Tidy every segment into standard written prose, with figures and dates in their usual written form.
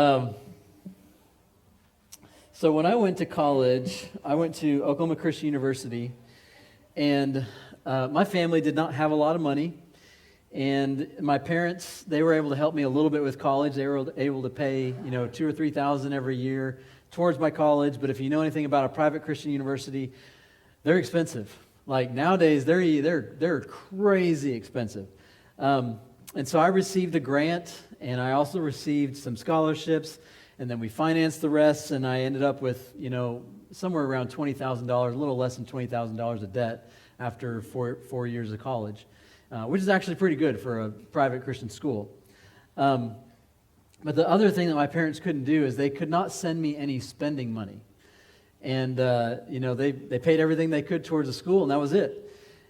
Um, so when I went to college, I went to Oklahoma Christian University, and my family did not have a lot of money, and my parents, they were able to help me a little bit with college. They were able to pay, $2,000 or $3,000 every year towards my college. But if you know anything about a private Christian university, they're expensive. Like nowadays, they're crazy expensive. And so I received a grant, and I also received some scholarships, and then we financed the rest, and I ended up with, somewhere around $20,000, a little less than $20,000 of debt after four years of college, which is actually pretty good for a private Christian school. But the other thing that my parents couldn't do is they could not send me any spending money. And, they paid everything they could towards the school, and that was it.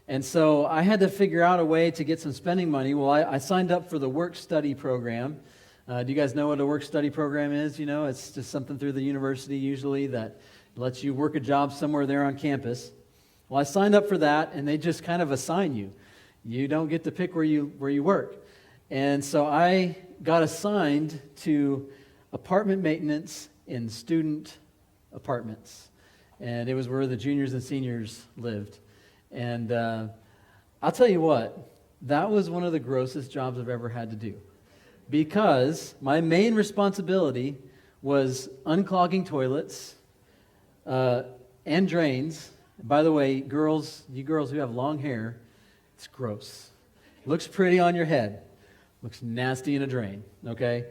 And so I had to figure out a way to get some spending money. Well, I signed up for the work-study program. Do you guys know what a work-study program is? It's just something through the university usually that lets you work a job somewhere there on campus. Well, I signed up for that, and they just kind of assign you. You don't get to pick where you work. And so I got assigned to apartment maintenance in student apartments. And it was where the juniors and seniors lived. And I'll tell you what, that was one of the grossest jobs I've ever had to do. Because my main responsibility was unclogging toilets and drains. By the way, you girls who have long hair, it's gross. Looks pretty on your head. Looks nasty in a drain, okay?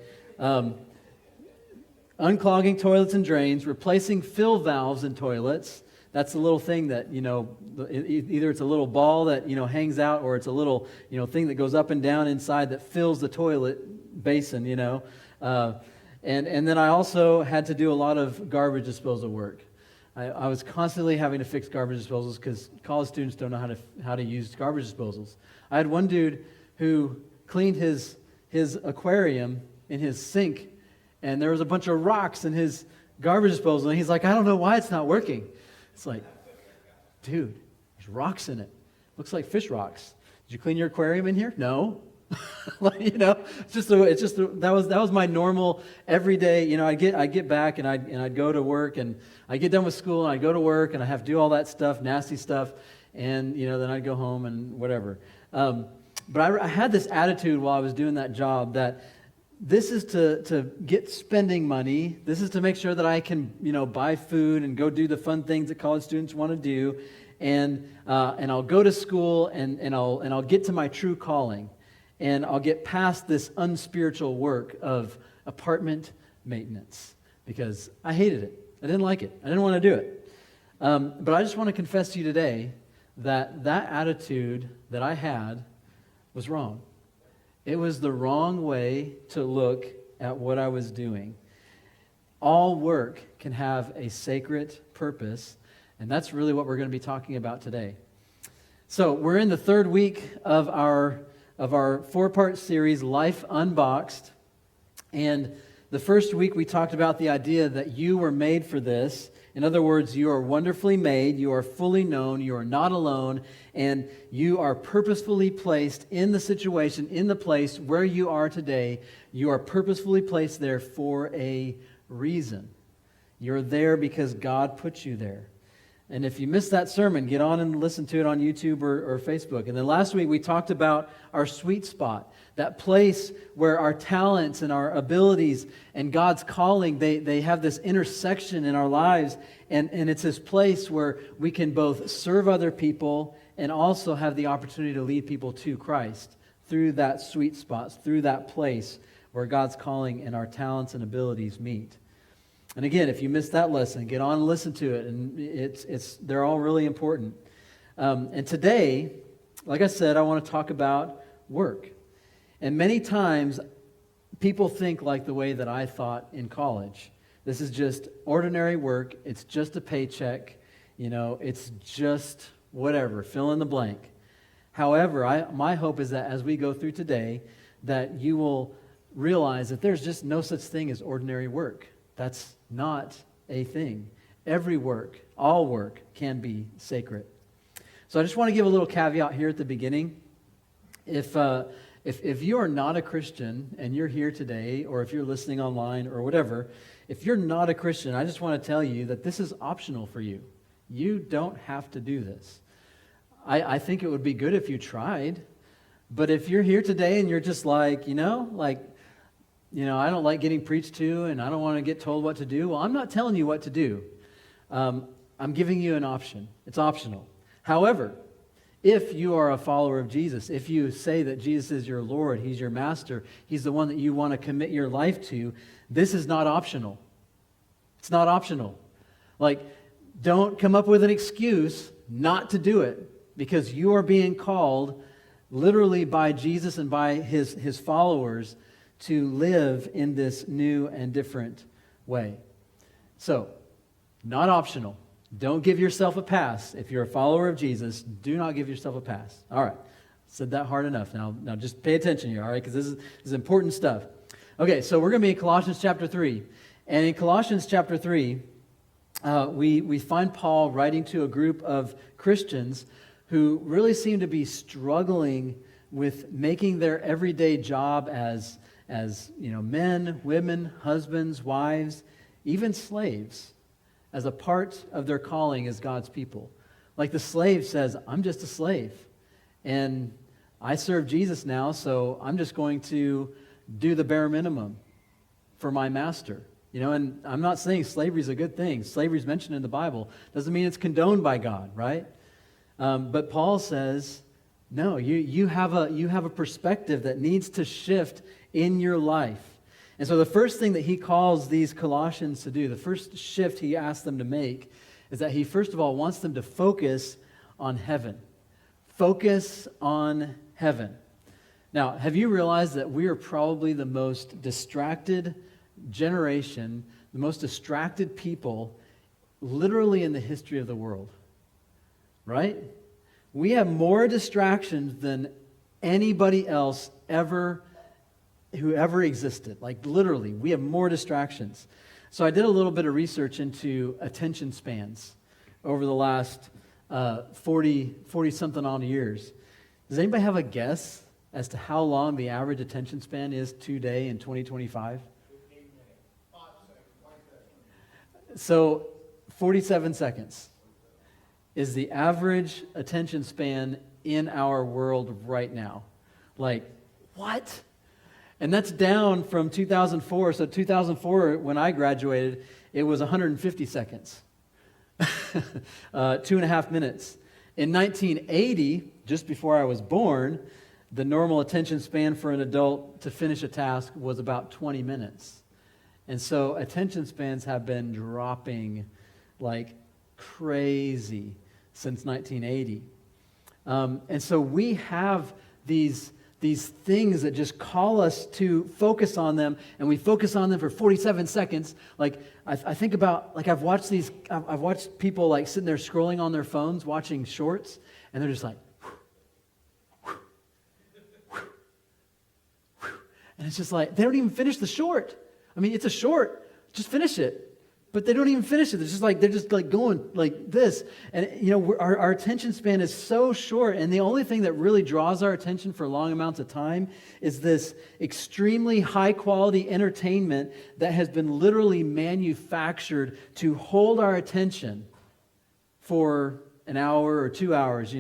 Unclogging toilets and drains, replacing fill valves in toilets. That's the little thing that, either it's a little ball that, hangs out, or it's a little, thing that goes up and down inside that fills the toilet basin, And then I also had to do a lot of garbage disposal work. I was constantly having to fix garbage disposals because college students don't know how to use garbage disposals. I had one dude who cleaned his aquarium in his sink, and there was a bunch of rocks in his garbage disposal, and he's like, I don't know why it's not working. It's like, dude, there's rocks in it. Looks like fish rocks. Did you clean your aquarium in here? No. That was my normal everyday. I'd get back and I'd go to work, and I'd get done with school and I'd go to work and I have to do all that stuff, nasty stuff, and then I'd go home and whatever. But I had this attitude while I was doing that job that this is to get spending money. This is to make sure that I can, buy food and go do the fun things that college students want to do, and I'll go to school and I'll get to my true calling, and I'll get past this unspiritual work of apartment maintenance because I hated it. I didn't like it. I didn't want to do it. But I just want to confess to you today that attitude that I had was wrong. It was the wrong way to look at what I was doing. All work can have a sacred purpose, and that's really what we're going to be talking about today. So we're in the third week of our four-part series, Life Unboxed. And the first week we talked about the idea that you were made for this. In other words, you are wonderfully made, you are fully known, you are not alone, and you are purposefully placed in the situation, in the place where you are today. You are purposefully placed there for a reason. You're there because God put you there. And if you missed that sermon, get on and listen to it on YouTube or Facebook. And then last week we talked about our sweet spot, that place where our talents and our abilities and God's calling, they have this intersection in our lives. And it's this place where we can both serve other people and also have the opportunity to lead people to Christ through that sweet spot, through that place where God's calling and our talents and abilities meet. And again, if you missed that lesson, get on and listen to it. And they're all really important. And today, like I said, I want to talk about work. And many times, people think like the way that I thought in college. This is just ordinary work. It's just a paycheck. It's just whatever, fill in the blank. However, my hope is that as we go through today, that you will realize that there's just no such thing as ordinary work. That's not a thing. Every work, all work, can be sacred. So I just want to give a little caveat here at the beginning. If if you are not a Christian and you're here today, or if you're listening online or whatever, if you're not a Christian, I just want to tell you that this is optional for you. You don't have to do this. I think it would be good if you tried, but if you're here today and you're just like, I don't like getting preached to and I don't want to get told what to do, well, I'm not telling you what to do. I'm giving you an option. It's optional. However, if you are a follower of Jesus, if you say that Jesus is your Lord, He's your master, He's the one that you want to commit your life to, this is not optional. It's not optional. Like, don't come up with an excuse not to do it, because you are being called literally by Jesus and by his followers to live in this new and different way. So, not optional. Don't give yourself a pass. If you're a follower of Jesus, do not give yourself a pass. All right. Said that hard enough. Now just pay attention here, all right? Because this is important stuff. Okay, so we're going to be in Colossians chapter 3. And in Colossians chapter 3, we find Paul writing to a group of Christians who really seem to be struggling with making their everyday job as men, women, husbands, wives, even slaves, as a part of their calling as God's people. Like the slave says, I'm just a slave, and I serve Jesus now, so I'm just going to do the bare minimum for my master. And I'm not saying slavery is a good thing. Slavery is mentioned in the Bible. Doesn't mean it's condoned by God, right? But Paul says, no, you have a perspective that needs to shift in your life. And so the first thing that he calls these Colossians to do, the first shift he asks them to make, is that he first of all wants them to focus on heaven. Focus on heaven. Now, have you realized that we are probably the most distracted generation, the most distracted people literally in the history of the world? Right? We have more distractions than anybody else who ever existed. Like literally, we have more distractions. So I did a little bit of research into attention spans over the last 40-something odd years. Does anybody have a guess as to how long the average attention span is today in 2025? So 47 seconds is the average attention span in our world right now. Like, what? And that's down from 2004. So 2004, when I graduated, it was 150 seconds. 2.5 minutes. In 1980, just before I was born, the normal attention span for an adult to finish a task was about 20 minutes. And so attention spans have been dropping like crazy since 1980. And so we have these things that just call us to focus on them, and we focus on them for 47 seconds. Like I think about, like I've watched people like sitting there scrolling on their phones, watching shorts, and they're just like, and it's just like, they don't even finish the short. I mean, it's a short, just finish it. But they don't even finish it. They're just going like this. And, our attention span is so short. And the only thing that really draws our attention for long amounts of time is this extremely high quality entertainment that has been literally manufactured to hold our attention for an hour or 2 hours,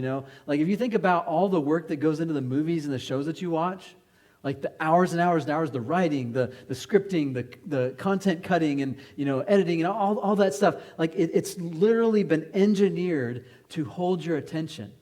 Like if you think about all the work that goes into the movies and the shows that you watch, like the hours and hours and hours, the writing, the scripting, the content cutting, and editing, and all that stuff. Like it's literally been engineered to hold your attention.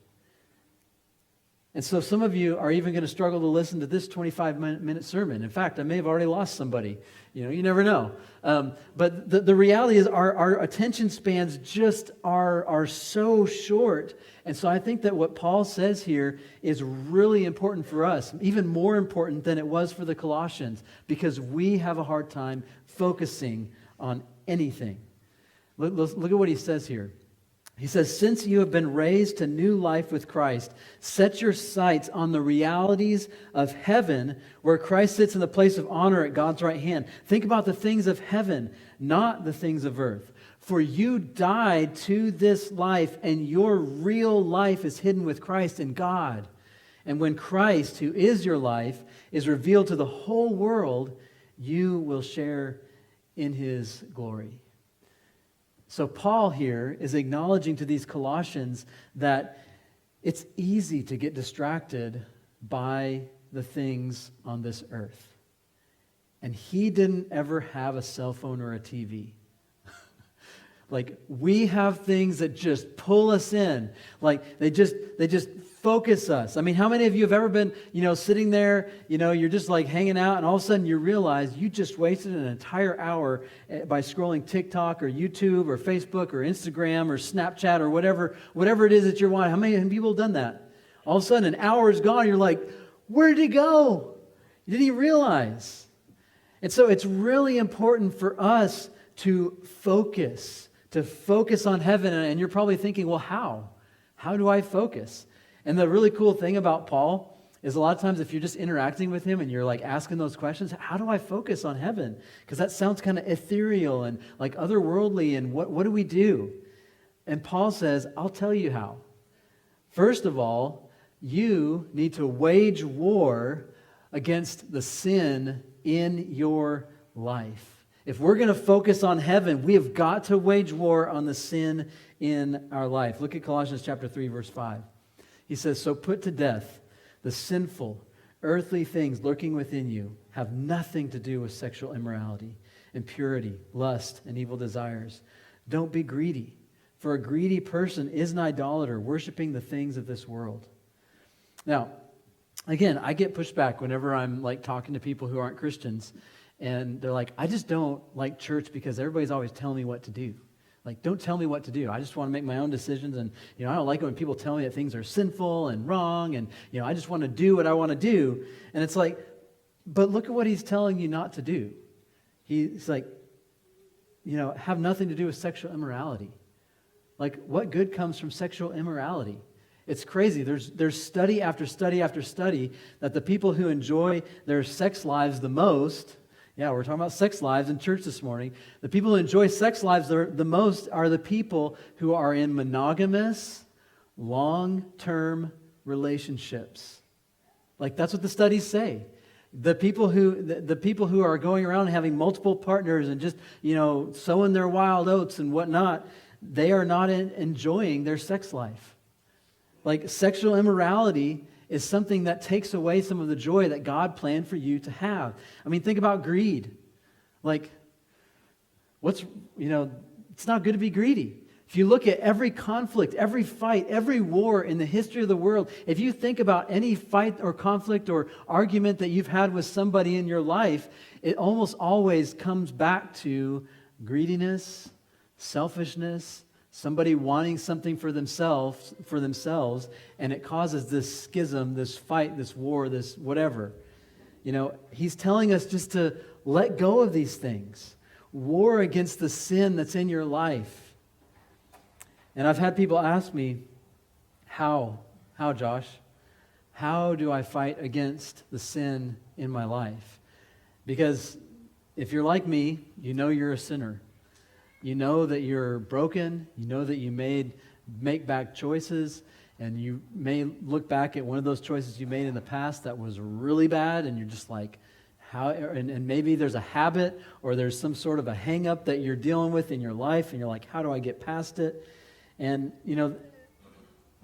And so some of you are even going to struggle to listen to this 25-minute sermon. In fact, I may have already lost somebody. You never know. But the reality is our attention spans just are so short. And so I think that what Paul says here is really important for us, even more important than it was for the Colossians, because we have a hard time focusing on anything. Look at what he says here. He says, since you have been raised to new life with Christ, set your sights on the realities of heaven, where Christ sits in the place of honor at God's right hand. Think about the things of heaven, not the things of earth. For you died to this life, and your real life is hidden with Christ in God. And when Christ, who is your life, is revealed to the whole world, you will share in his glory. So Paul here is acknowledging to these Colossians that it's easy to get distracted by the things on this earth. And he didn't ever have a cell phone or a TV. Like, we have things that just pull us in. Like, they just focus us. I mean, how many of you have ever been, sitting there, you're just like hanging out, and all of a sudden you realize you just wasted an entire hour by scrolling TikTok or YouTube or Facebook or Instagram or Snapchat or whatever it is that you're wanting. How many people have done that? All of a sudden an hour is gone, you're like, where did he go? Did he realize? And so it's really important for us to focus on heaven. And you're probably thinking, well, how? How do I focus? And the really cool thing about Paul is a lot of times if you're just interacting with him and you're like asking those questions, how do I focus on heaven? Because that sounds kind of ethereal and like otherworldly, and what do we do? And Paul says, I'll tell you how. First of all, you need to wage war against the sin in your life. If we're going to focus on heaven, we have got to wage war on the sin in our life. Look at Colossians chapter 3, verse 5. He says, so put to death the sinful, earthly things lurking within you have nothing to do with sexual immorality, impurity, lust, and evil desires. Don't be greedy, for a greedy person is an idolater, worshiping the things of this world. Now, again, I get pushed back whenever I'm like talking to people who aren't Christians. And they're like, I just don't like church because everybody's always telling me what to do. Like, don't tell me what to do. I just want to make my own decisions. And, I don't like it when people tell me that things are sinful and wrong. And, I just want to do what I want to do. And it's like, but look at what he's telling you not to do. He's like, have nothing to do with sexual immorality. Like, what good comes from sexual immorality? It's crazy. There's study after study after study that the people who enjoy their sex lives the most. Yeah, we're talking about sex lives in church this morning. The people who enjoy sex lives the most are the people who are in monogamous, long-term relationships. Like, that's what the studies say. The people who are going around having multiple partners and just, sowing their wild oats and whatnot, they are not enjoying their sex life. Like, sexual immorality is something that takes away some of the joy that God planned for you to have. I mean, think about greed. Like, it's not good to be greedy. If you look at every conflict, every fight, every war in the history of the world, if you think about any fight or conflict or argument that you've had with somebody in your life, it almost always comes back to greediness, selfishness, somebody wanting something for themselves, and it causes this schism, this fight, this war, this whatever. He's telling us just to let go of these things. War against the sin that's in your life. And I've had people ask me, how, Josh? How do I fight against the sin in my life? Because if you're like me, you're a sinner. You know that you're broken. You know that you make bad choices, and you may look back at one of those choices you made in the past that was really bad, and you're just like, how? And maybe there's a habit or there's some sort of a hang-up that you're dealing with in your life, and you're like, how do I get past it? And,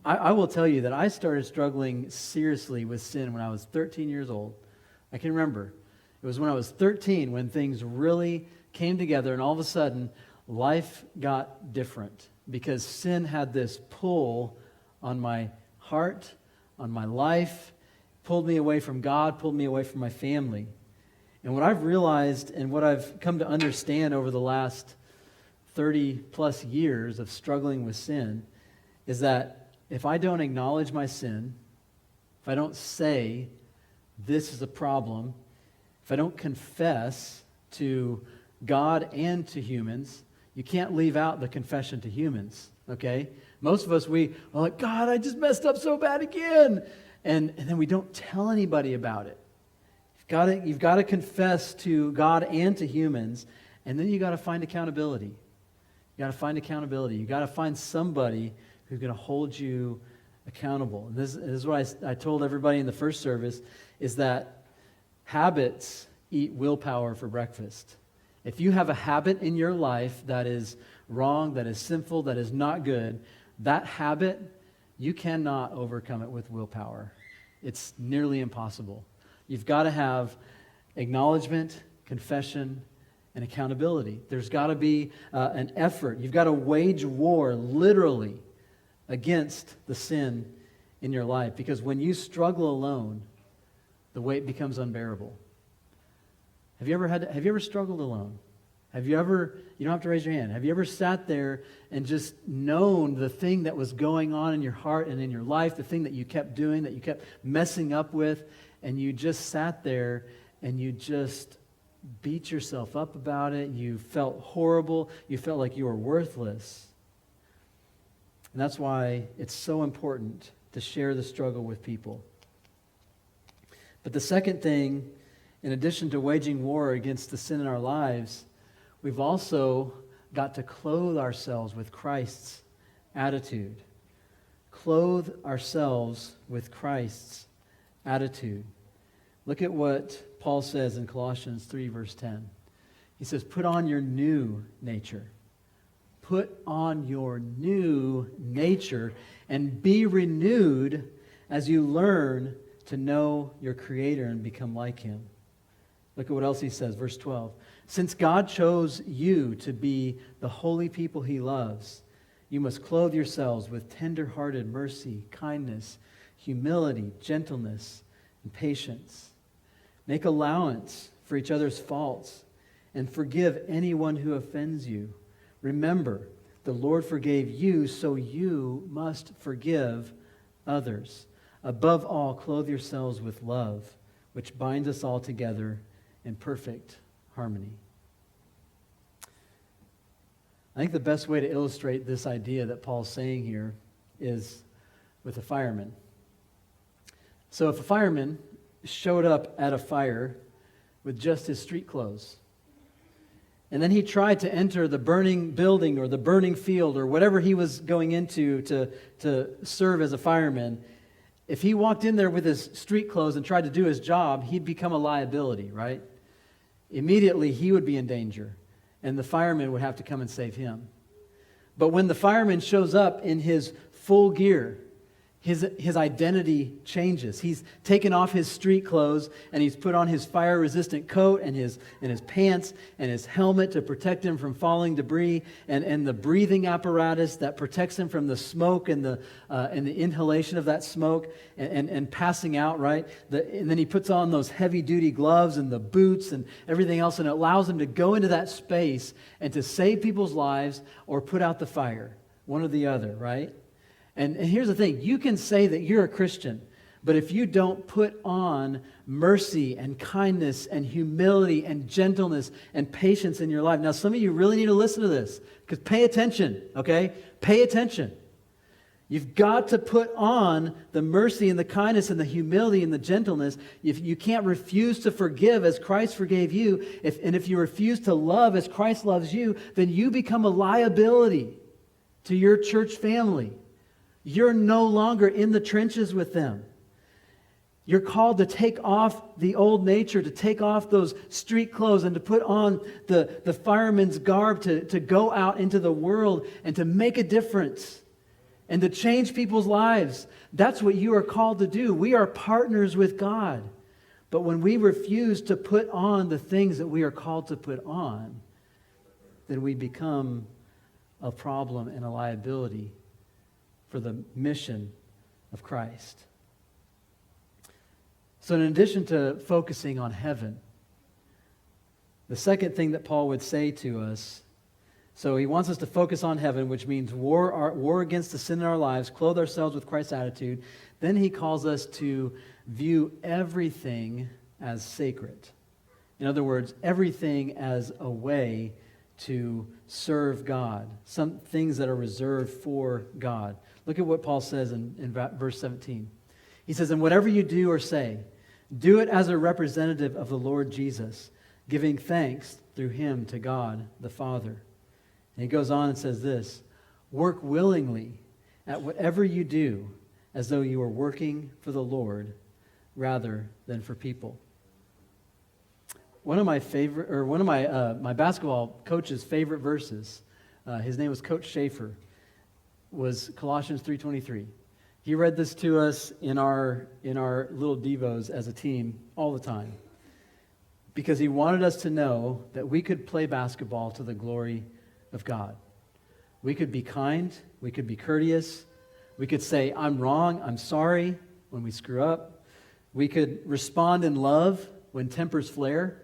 I will tell you that I started struggling seriously with sin when I was 13 years old. I can remember. It was when I was 13 when things really came together, and all of a sudden, life got different because sin had this pull on my heart, on my life, pulled me away from God, pulled me away from my family. And what I've realized and what I've come to understand over the last 30 plus years of struggling with sin is that if I don't acknowledge my sin, if I don't say this is a problem, if I don't confess to God and to humans, you can't leave out the confession to humans, okay? Most of us, we are like, God, I just messed up so bad again. And then we don't tell anybody about it. You've got to confess to God and to humans, and then you got to find accountability. You got to find accountability. You got to find somebody who's going to hold you accountable. And this is what I told everybody in the first service, is that habits eat willpower for breakfast. If you have a habit in your life that is wrong, that is sinful, that is not good, that habit, you cannot overcome it with willpower. It's nearly impossible. You've got to have acknowledgement, confession, and accountability. There's got to be an effort. You've got to wage war, literally, against the sin in your life. Because when you struggle alone, the weight becomes unbearable. Have you ever struggled alone? You don't have to raise your hand. Have you ever sat there and just known the thing that was going on in your heart and in your life, the thing that you kept doing, that you kept messing up with, and you just sat there and you just beat yourself up about it? You felt horrible. You felt like you were worthless. And that's why it's so important to share the struggle with people. But the second thing, in addition to waging war against the sin in our lives, we've also got to clothe ourselves with Christ's attitude. Clothe ourselves with Christ's attitude. Look at what Paul says in Colossians 3, verse 10. He says, put on your new nature. Put on your new nature and be renewed as you learn to know your Creator and become like Him. Look at what else he says, verse 12. Since God chose you to be the holy people He loves, you must clothe yourselves with tender-hearted mercy, kindness, humility, gentleness, and patience. Make allowance for each other's faults and forgive anyone who offends you. Remember, the Lord forgave you, so you must forgive others. Above all, clothe yourselves with love, which binds us all together in perfect harmony. I think the best way to illustrate this idea that Paul's saying here is with a fireman. So if a fireman showed up at a fire with just his street clothes, and then he tried to enter the burning building or the burning field or whatever he was going into to serve as a fireman, if he walked in there with his street clothes and tried to do his job, he'd become a liability, right? Immediately he would be in danger, and the fireman would have to come and save him. But when the fireman shows up in his full gear, his identity changes. He's taken off his street clothes and he's put on his fire-resistant coat and his pants and his helmet to protect him from falling debris and the breathing apparatus that protects him from the smoke and the inhalation of that smoke and passing out, right? And then he puts on those heavy-duty gloves and the boots and everything else, and it allows him to go into that space and to save people's lives or put out the fire, one or the other, right? And here's the thing, you can say that you're a Christian, but if you don't put on mercy and kindness and humility and gentleness and patience in your life. Now, some of you really need to listen to this, because pay attention, okay? Pay attention. You've got to put on the mercy and the kindness and the humility and the gentleness. If you can't refuse to forgive as Christ forgave you, if you refuse to love as Christ loves you, then you become a liability to your church family. You're no longer in the trenches with them. You're called to take off the old nature, to take off those street clothes and to put on the fireman's garb to go out into the world and to make a difference and to change people's lives. That's what you are called to do. We are partners with God. But when we refuse to put on the things that we are called to put on, then we become a problem and a liability for the mission of Christ. So in addition to focusing on heaven, the second thing that Paul would say to us, so he wants us to focus on heaven, which means war against the sin in our lives, clothe ourselves with Christ's attitude. Then he calls us to view everything as sacred. In other words, everything as a way to serve God, some things that are reserved for God. Look at what Paul says in verse 17. He says, and whatever you do or say, do it as a representative of the Lord Jesus, giving thanks through Him to God the Father. And he goes on and says this, work willingly at whatever you do as though you were working for the Lord rather than for people. One of my basketball coach's favorite verses, his name was Coach Schaefer, was Colossians 3:23. He read this to us in our little devos as a team all the time, because he wanted us to know that we could play basketball to the glory of God. We could be kind, we could be courteous, we could say, I'm wrong, I'm sorry when we screw up. We could respond in love when tempers flare.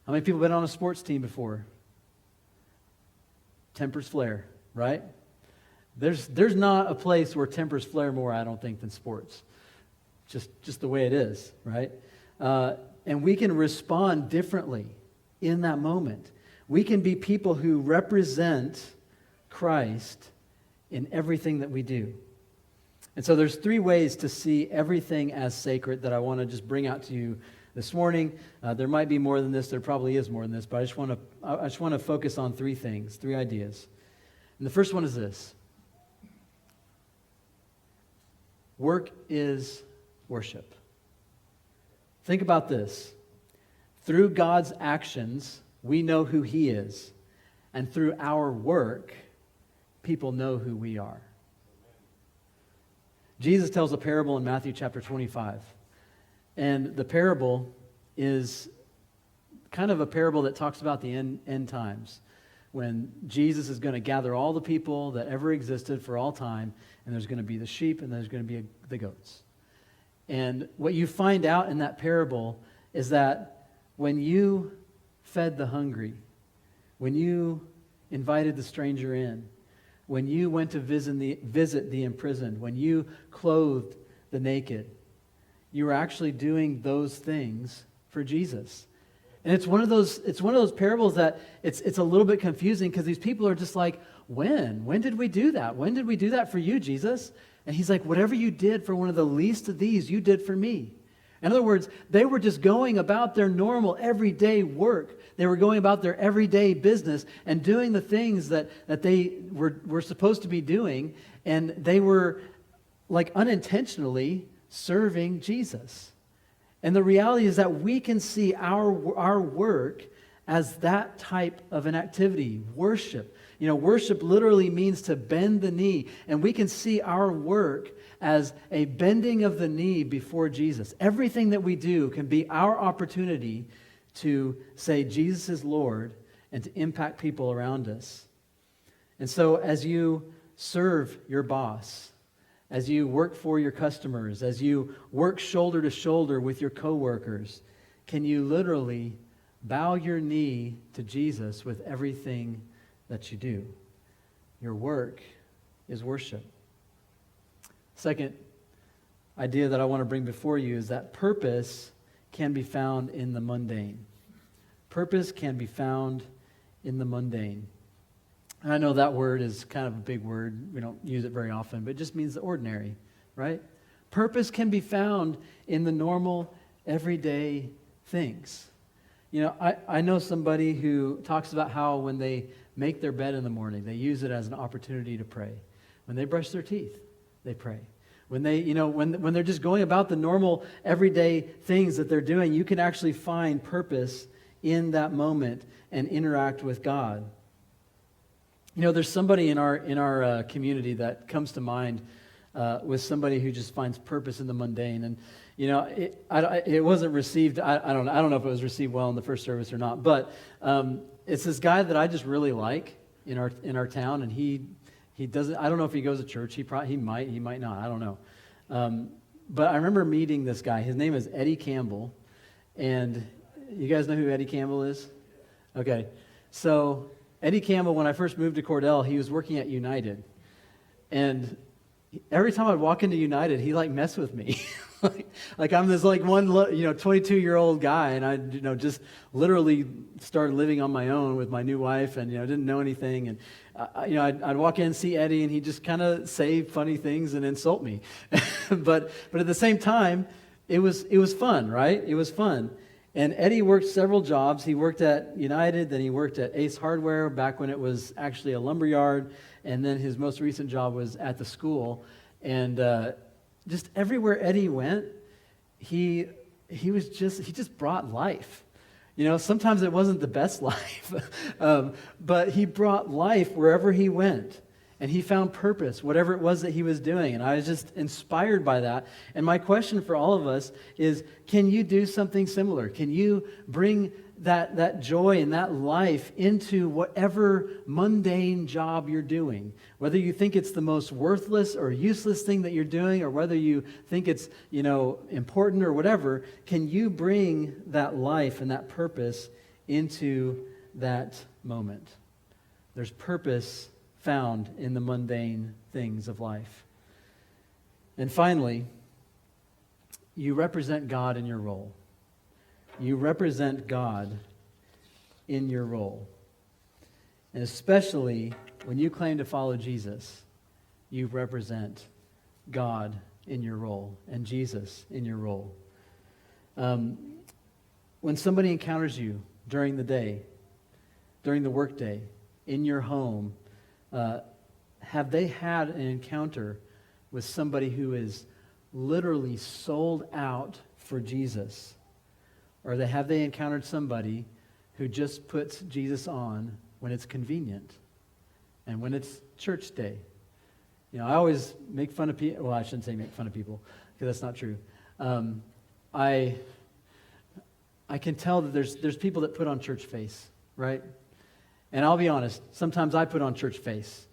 How many people have been on a sports team before? Tempers flare, right? There's not a place where tempers flare more, I don't think, than sports. Just the way it is, right? And we can respond differently in that moment. We can be people who represent Christ in everything that we do. And so there's 3 ways to see everything as sacred that I want to just bring out to you this morning. There might be more than this. There probably is more than this. But I just want to focus on 3 things, 3 ideas. And the first one is this. Work is worship. Think about this. Through God's actions, we know who He is. And through our work, people know who we are. Jesus tells a parable in Matthew chapter 25. And the parable is kind of a parable that talks about the end times, when Jesus is going to gather all the people that ever existed for all time, and there's going to be the sheep and there's going to be the goats. And what you find out in that parable is that when you fed the hungry, when you invited the stranger in, when you went to visit the imprisoned, when you clothed the naked, you were actually doing those things for Jesus. And it's one of those parables that it's a little bit confusing, because these people are just like, when did we do that? When did we do that for you, Jesus? And He's like, whatever you did for one of the least of these, you did for me. In other words, they were just going about their normal everyday work. They were going about their everyday business and doing the things that they were supposed to be doing, and they were like unintentionally serving Jesus. And the reality is that we can see our work as that type of an activity, worship. You know, worship literally means to bend the knee, and we can see our work as a bending of the knee before Jesus. Everything that we do can be our opportunity to say Jesus is Lord and to impact people around us. And so as you serve your boss, as you work for your customers, as you work shoulder to shoulder with your coworkers, can you literally bow your knee to Jesus with everything that you do? Your work is worship. Second idea that I want to bring before you is that purpose can be found in the mundane. Purpose can be found in the mundane. And I know that word is kind of a big word. We don't use it very often, but it just means the ordinary, right? Purpose can be found in the normal, everyday things. You know, I know somebody who talks about how when they make their bed in the morning, they use it as an opportunity to pray. When they brush their teeth, they pray. When they, when they're just going about the normal, everyday things that they're doing, you can actually find purpose in that moment and interact with God. You know, there's somebody in our community that comes to mind with somebody who just finds purpose in the mundane. And you know, it wasn't received. I don't know if it was received well in the first service or not. But it's this guy that I just really like in our town, and he doesn't. I don't know if he goes to church. He might not. I don't know. But I remember meeting this guy. His name is Eddie Campbell, and you guys know who Eddie Campbell is? Okay, so Eddie Campbell, when I first moved to Cordell, he was working at United. And every time I'd walk into United, he like messed with me. like I'm this like one 22-year-old guy, and I just literally started living on my own with my new wife, and didn't know anything. And I'd walk in and see Eddie, and he'd just kind of say funny things and insult me. but at the same time, it was fun, right? It was fun. And Eddie worked several jobs. He worked at United, then he worked at Ace Hardware back when it was actually a lumber yard, and then his most recent job was at the school. And just everywhere Eddie went, he just brought life. You know, sometimes it wasn't the best life, but he brought life wherever he went. And he found purpose, whatever it was that he was doing. And I was just inspired by that. And my question for all of us is, can you do something similar? Can you bring that joy and that life into whatever mundane job you're doing? Whether you think it's the most worthless or useless thing that you're doing, or whether you think it's, important or whatever, can you bring that life and that purpose into that moment? There's purpose found in the mundane things of life. And finally, you represent God in your role. You represent God in your role. And especially when you claim to follow Jesus, you represent God in your role and Jesus in your role. When somebody encounters you during the day, during the workday, in your home, have they had an encounter with somebody who is literally sold out for Jesus? Or have they encountered somebody who just puts Jesus on when it's convenient and when it's church day? I always make fun of people. Well, I shouldn't say make fun of people, because that's not true. I can tell that there's people that put on church face, right? And I'll be honest, sometimes I put on church face.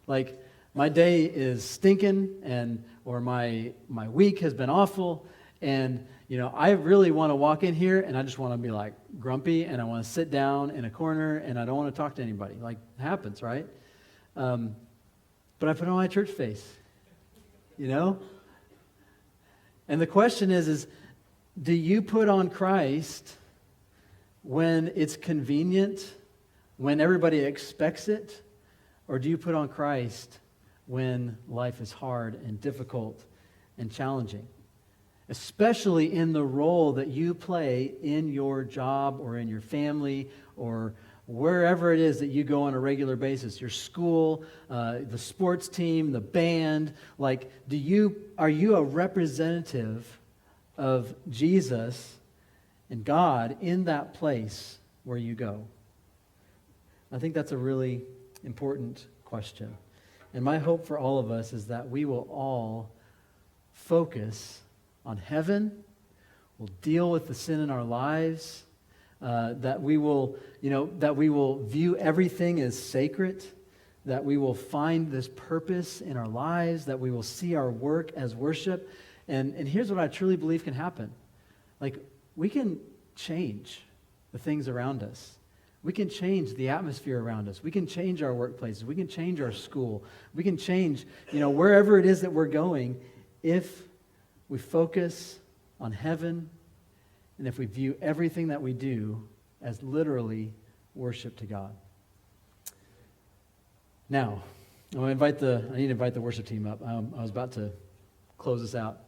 Like, my day is stinking, or my week has been awful, and I really want to walk in here and I just want to be like grumpy, and I want to sit down in a corner and I don't want to talk to anybody. Like, it happens, right? But I put on my church face, And the question is do you put on Christ when it's convenient, when everybody expects it, or do you put on Christ when life is hard and difficult and challenging? Especially in the role that you play in your job or in your family or wherever it is that you go on a regular basis, your school, the sports team, the band. Like, are you a representative of Jesus and God in that place where you go? I think that's a really important question. And my hope for all of us is that we will all focus on heaven, we'll deal with the sin in our lives, that we will view everything as sacred, that we will find this purpose in our lives, that we will see our work as worship. And here's what I truly believe can happen. Like, we can change the things around us. We can change the atmosphere around us. We can change our workplaces. We can change our school. We can change, wherever it is that we're going, if we focus on heaven and if we view everything that we do as literally worship to God. Now, I need to invite the worship team up. I was about to close this out.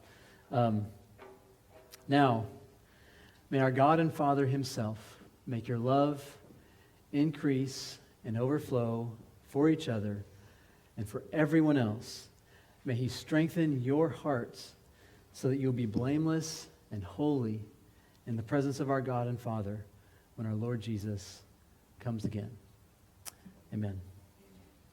Now, may our God and Father himself make your love increase and overflow for each other and for everyone else. May he strengthen your hearts so that you'll be blameless and holy in the presence of our God and Father when our Lord Jesus comes again. Amen.